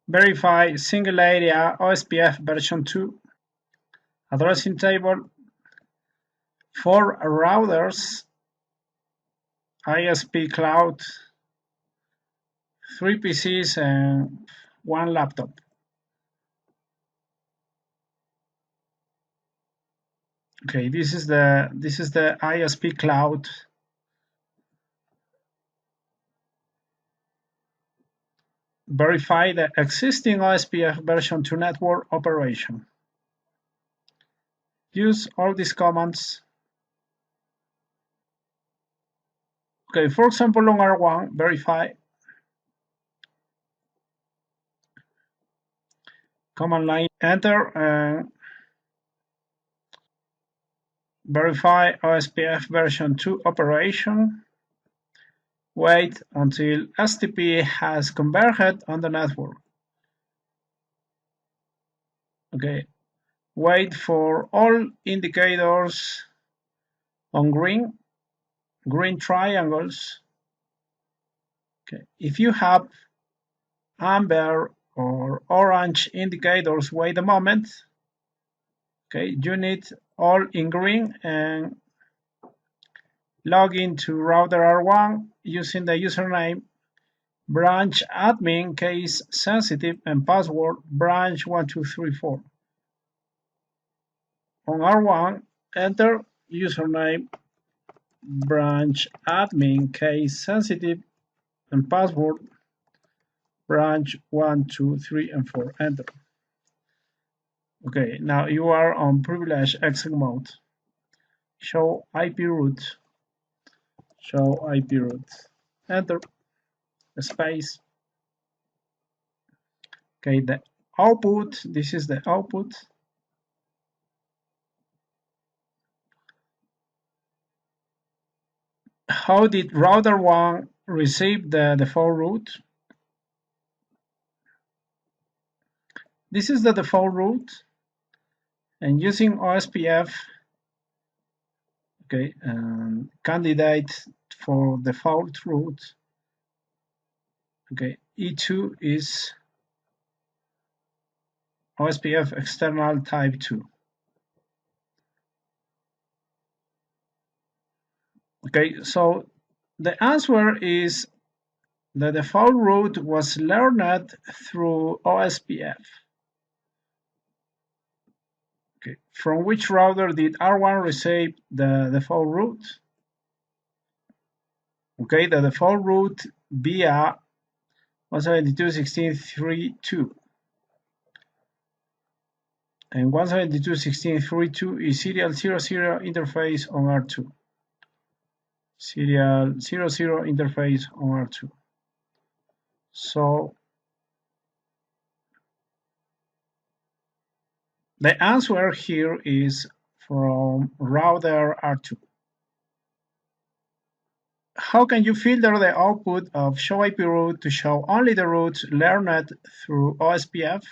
verify single area OSPF version 2 addressing table for routers ISP cloud 3 PCs and 1 laptop. Okay, this is the ISP cloud. Verify the existing OSPF version 2 network operation. Use all these commands. Okay, for example, on R1, verify. Command line, enter, verify OSPF version 2 operation. Wait until STP has converged on the network. Okay, wait for all indicators on green triangles. Okay, if you have amber or orange indicators, wait a moment. Okay, you need all in green and log into router R1 using the username branch admin case sensitive and password branch1234. On R1, enter username branch admin case sensitive and password branch 1, 2, 3, and 4. Enter. Okay, now you are on privileged exec mode. Show IP route. Show IP route. Enter. Space. Okay, the output. This is the output. How did router 1 receive the default route? This is the default route, and using OSPF, okay, candidate for default route, okay, E2 is OSPF external type 2. Okay, so the answer is the default route was learned through OSPF. Okay, from which router did R1 receive the default route? Okay, the default route via 172.16.3.2. And 172.16.3.2 is serial 00 interface on R2. Serial 00 interface on R2. So the answer here is from router R2. How can you filter the output of show IP route to show only the routes learned through OSPF?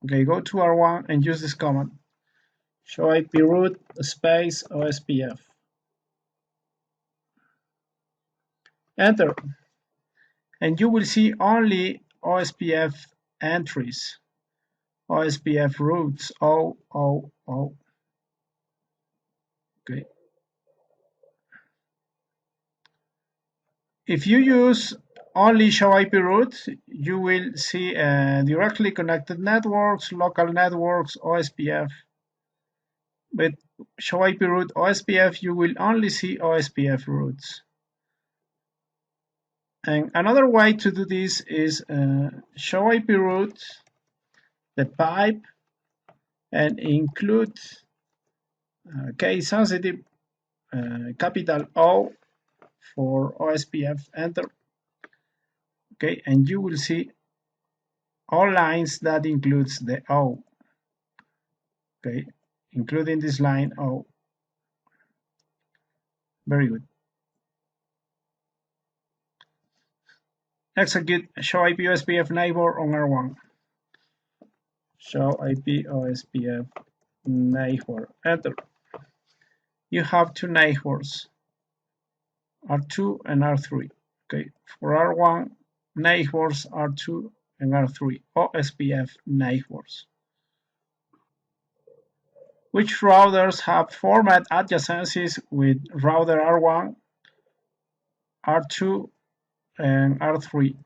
Okay, go to R1 and use this command. Show IP route space OSPF. Enter. And you will see only OSPF entries. OSPF routes 000. Okay. If you use only show IP route, you will see directly connected networks, local networks, OSPF. With show IP route OSPF, you will only see OSPF routes. And another way to do this is show IP route, the pipe, and include case sensitive capital O for OSPF. Enter. Okay, and you will see all lines that includes the O. Okay, including this line O. Very good. Execute show IP OSPF neighbor on R1. Show IP OSPF neighbor. Enter. You have two neighbors, R2 and R3. Okay, for R1, neighbors R2 and R3, OSPF neighbors. Which routers have format adjacencies with router R1, R2, and R3?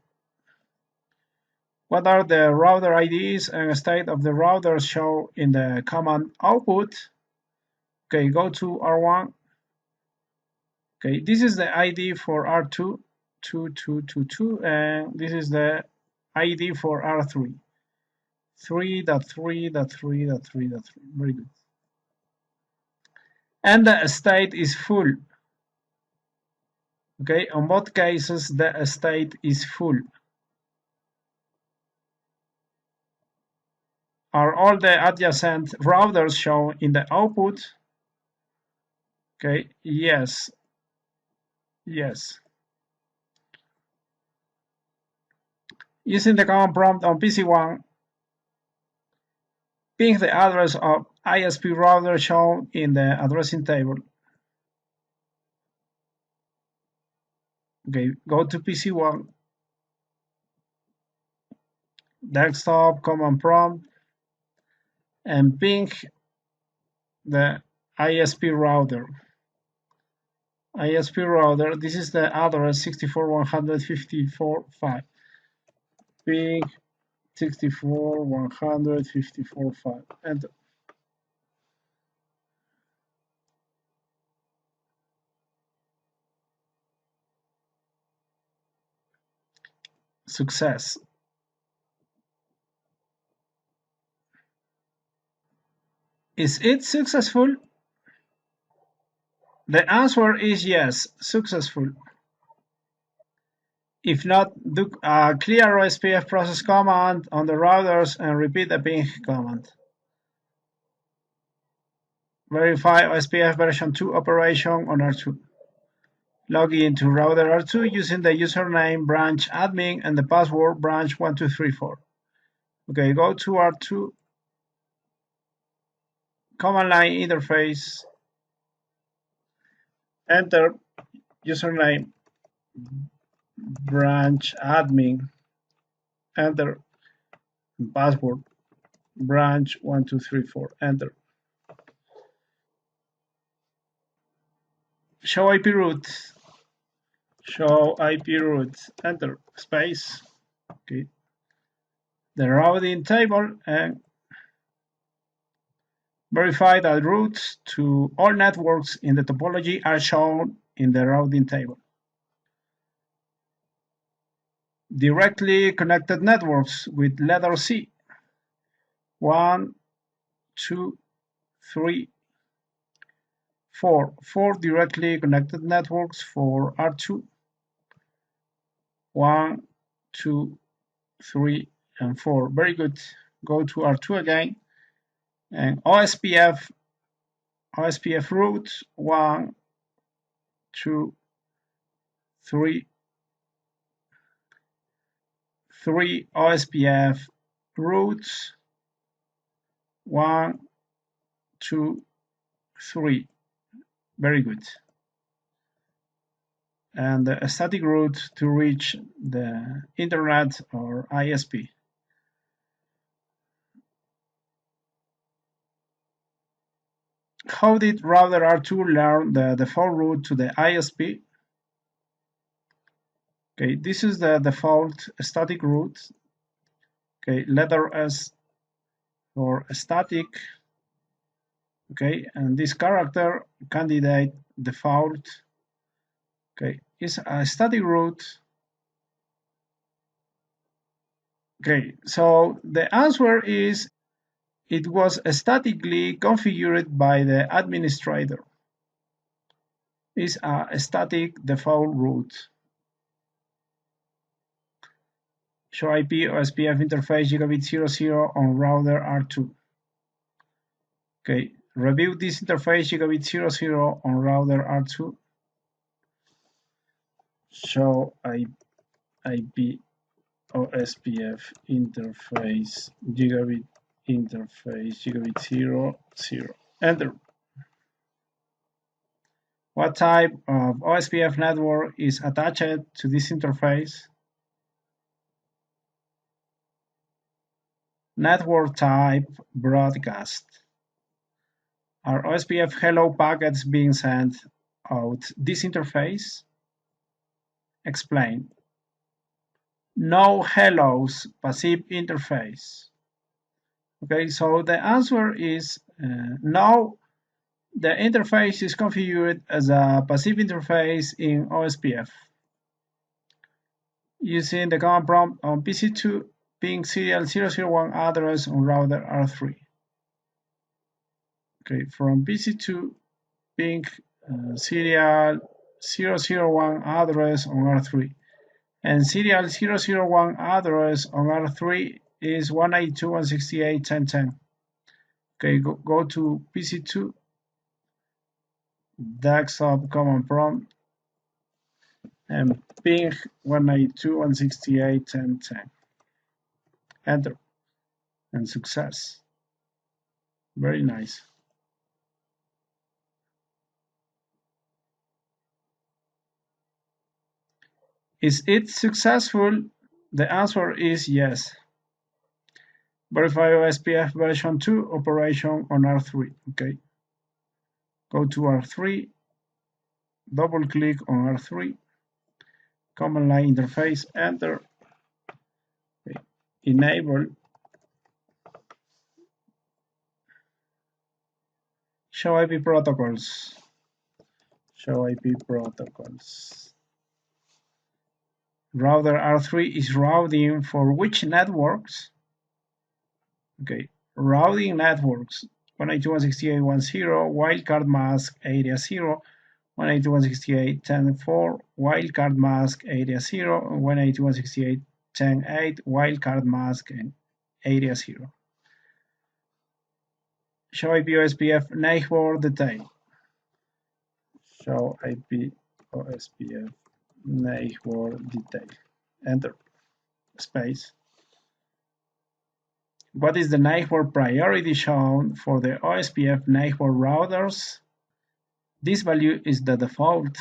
What are the router IDs and state of the routers shown in the command output? Okay, go to R1. Okay, this is the ID for R2, 2222, and this is the ID for R3, 3.3.3.3.3. Very good. And the state is full. Okay, on both cases, the state is full. Are all the adjacent routers shown in the output? Okay, yes. Using the command prompt on PC1, ping the address of ISP router shown in the addressing table. Okay, go to PC1, desktop, command prompt, and ping the ISP router. ISP router, this is the address 64.154.5. Ping 64.154.5. Enter. Success. Is it successful? The answer is yes, successful. If not, do a clear OSPF process command on the routers and repeat the ping command. Verify OSPF version 2 operation on R2. Log into router R2 using the username branch admin and the password branch1234. Okay, go to R2, command line interface, enter username branch admin, enter password branch1234, enter. Show IP route, enter space. Okay, the routing table, and verify that routes to all networks in the topology are shown in the routing table. Directly connected networks with letter C. 1, 2, 3, 4. 4 directly connected networks for R2. 1, 2, 3, and 4. Very good. Go to R2 again. And OSPF route 1, 2, 3. 3 OSPF routes 1, 2, 3. Very good. And a static route to reach the internet or ISP. How did router R2 learn the default route to the ISP? Okay, this is the default static route. Okay, letter S for static. Okay, and this character candidate default. Okay, is a static route. Okay, so the answer is it was statically configured by the administrator. It's a static default route. Show IP OSPF interface gigabit 00 on router R2. Okay, review this interface gigabit 00 on router R2. Show IP OSPF interface gigabit 00. Enter. What type of OSPF network is attached to this interface? network type broadcast. Are OSPF hello packets being sent out this interface? Explain. No hellos passive interface. Okay, so the answer is no. The interface is configured as a passive interface in OSPF. Using the command prompt on PC2, ping serial 001 address on router R3. Okay, from PC2, ping serial 001 address on R3. And serial 001 address on R3 is 192.168.10.10. Okay, go to PC2, desktop command prompt, and ping 192.168.10.10. Enter, and success. Very nice. Is it successful? The answer is yes. Verify OSPF version 2 operation on R3. Okay. Go to R3, double click on R3, command line interface, enter, okay. Enable show IP protocols. Show IP protocols. Router R3 is routing for which networks? Okay, routing networks 192.168.10 wildcard mask area 0, 192.168.10.4 wildcard mask area 0, and 192.168.10.8 wildcard mask and area 0. Show IP OSPF neighbor detail. Show IP OSPF neighbor detail. Enter. Space. What is the neighbor priority shown for the OSPF neighbor routers? This value is the default.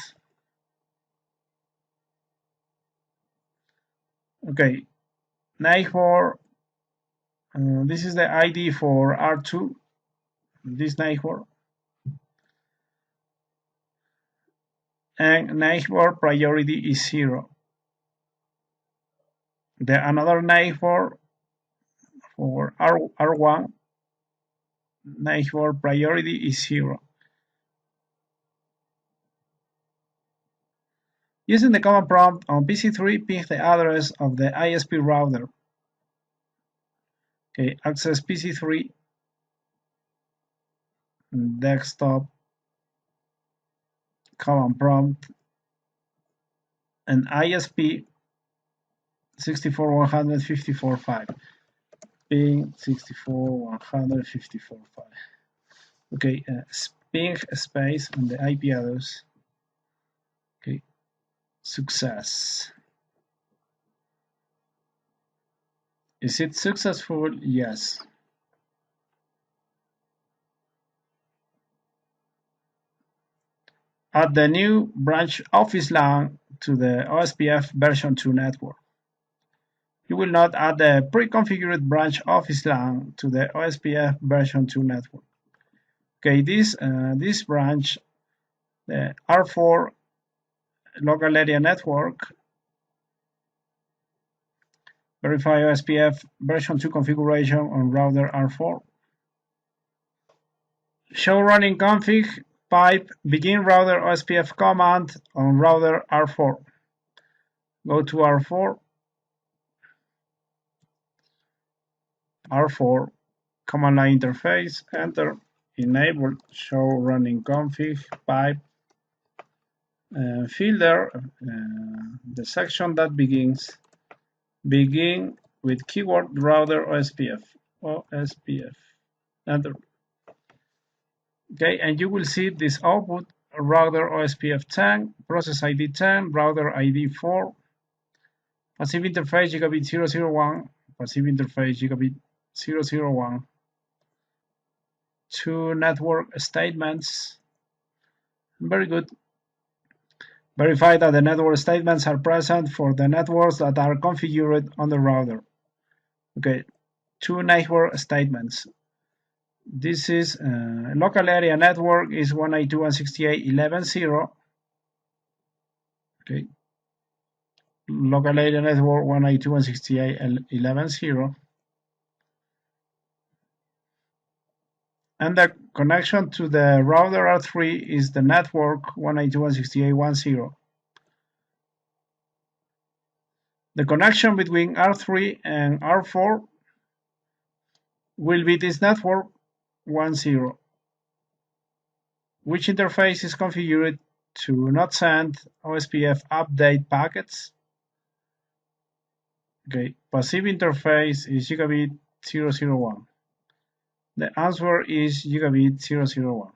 Okay, neighbor, this is the ID for R2, this neighbor. And neighbor priority is 0. Another neighbor for R1, neighbor priority is 0. Using the command prompt on PC3, ping the address of the ISP router. Okay, access PC3, desktop, command prompt, and ISP 64.154.5. Ping 64.154.5. Okay, ping space on the IP address. Okay, success. Is it successful? Yes. Add the new branch office LAN to the OSPF version 2 network. You will not add the pre-configured branch office LAN to the OSPF version 2 network. Okay, this branch, the R4 local area network, verify OSPF version 2 configuration on router R4. Show running config pipe begin router OSPF command on router R4. Go to R4, command line interface, enter, enable show running config pipe, filter the section that begin with keyword router OSPF, enter. Okay, and you will see this output: router OSPF 10, process ID 10, router ID 4, passive interface gigabit 001, passive interface gigabit 001, 2 network statements. Very good. Verify that the network statements are present for the networks that are configured on the router. Okay, two neighbor statements. This is local area network is 192.168.11.0. Okay, local area network 192.168.11.0. And the connection to the router R3 is the network 192.168.10. The connection between R3 and R4 will be this network 10, which interface is configured to not send OSPF update packets. Okay, passive interface is gigabit 001. The answer is gigabit 001.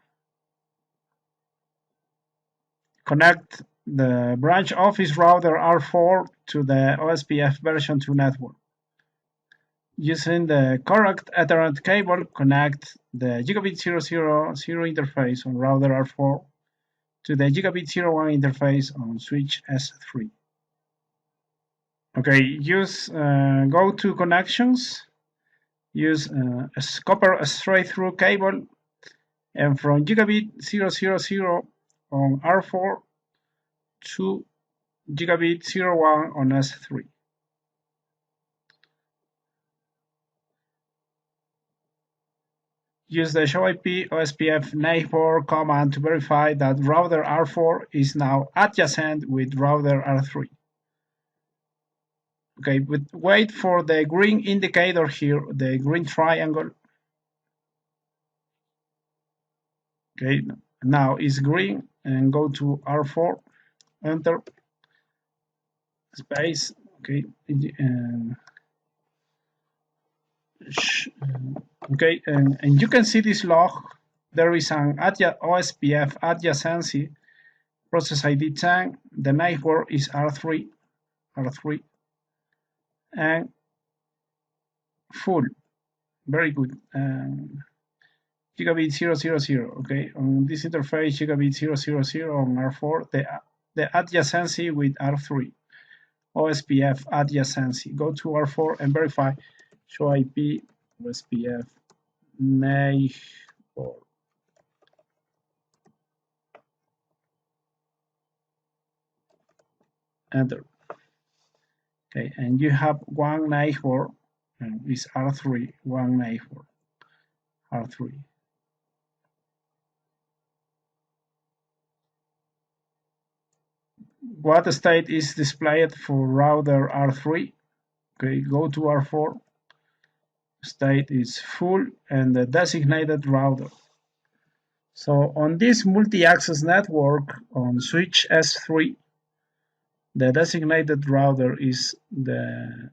Connect the branch office router R4 to the OSPF version 2 network. Using the correct Ethernet cable, connect the gigabit 000 interface on router R4 to the gigabit 01 interface on switch S3. Okay, go to connections, use a copper straight-through cable, and from gigabit 000 on R4 to gigabit 01 on S3. Use the showIP OSPF neighbor command to verify that router R4 is now adjacent with router R3. Okay, but wait for the green indicator here, the green triangle. Okay, now it's green, and go to R4, enter, space, okay, okay, and you can see this log. There is an OSPF adjacency, process ID 10, the neighbor is R3, and full, very good. Gigabit 000, okay, on this interface, gigabit 000 on R4, the adjacency with R3, OSPF adjacency. Go to R4 and verify show IP OSPF neighbor. Enter. Okay, and you have one neighbor, and it's R3, one neighbor, R3. What state is displayed for router R3? Okay, go to R4. State is full and the designated router. So on this multi-access network on switch S3, the designated router is the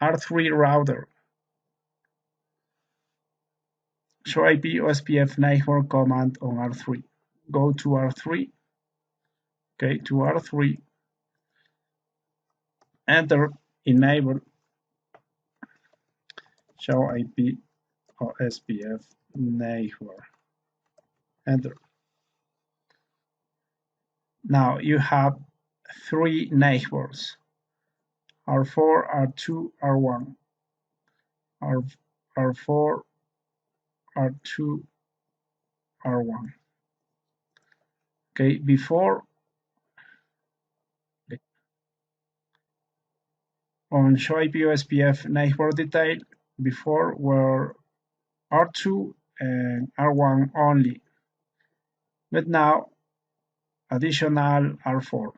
R3 router. Show IP OSPF neighbor command on R3. Go to R3. Okay, to R3. Enter enable show IP OSPF neighbor. Enter. Now you have three neighbors: R4, R2, R1. R4, R2, R1. Okay, before on show IP OSPF neighbor detail, before were R2 and R1 only, but now additional R4.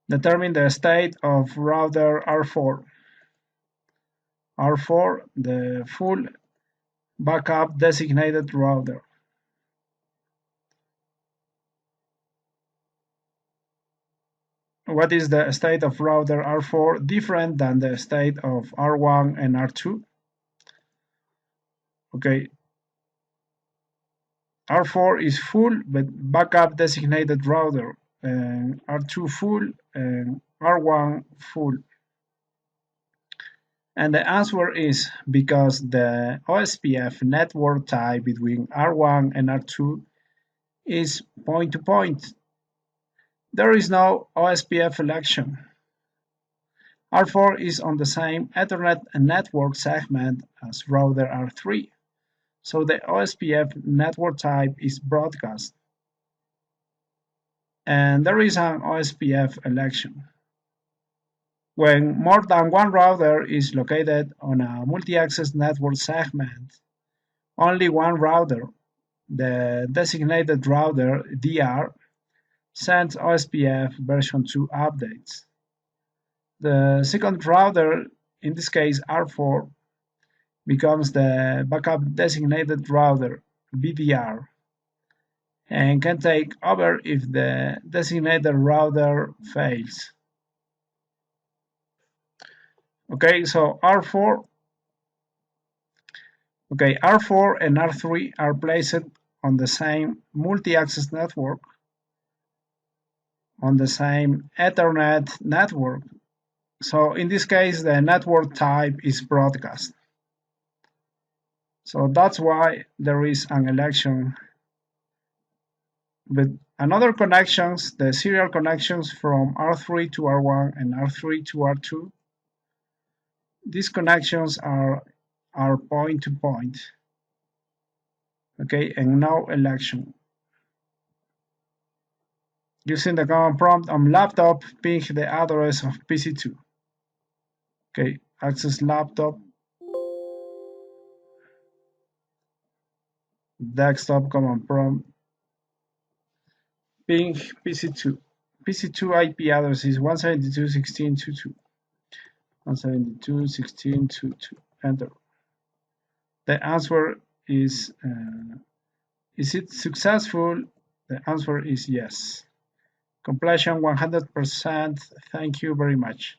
Determine the state of router R4. R4, the full backup designated router. What is the state of router R4 different than the state of R1 and R2? Okay, R4 is full but backup designated router, and R2 full and R1 full. And the answer is because the OSPF network type between R1 and R2 is point-to-point. There is no OSPF election. R4 is on the same Ethernet network segment as router R3, so the OSPF network type is broadcast. And there is an OSPF election. When more than one router is located on a multi-access network segment, only one router, the designated router DR, sends OSPF version 2 updates. The second router, in this case R4, becomes the backup designated router BDR and can take over if the designated router fails. Okay, so R4 and R3 are placed on the same multi-access network, on the same Ethernet network. So in this case, the network type is broadcast. So that's why there is an election. But another connections, the serial connections from R3 to R1 and R3 to R2, these connections are point to point. Okay, and no election. Using the command prompt on laptop, ping the address of PC2. Okay, access laptop, desktop command prompt, ping PC2. PC2 IP address is 172.16.22. 172.16.22. Enter. The answer is it successful? The answer is yes. Completion 100%. Thank you very much.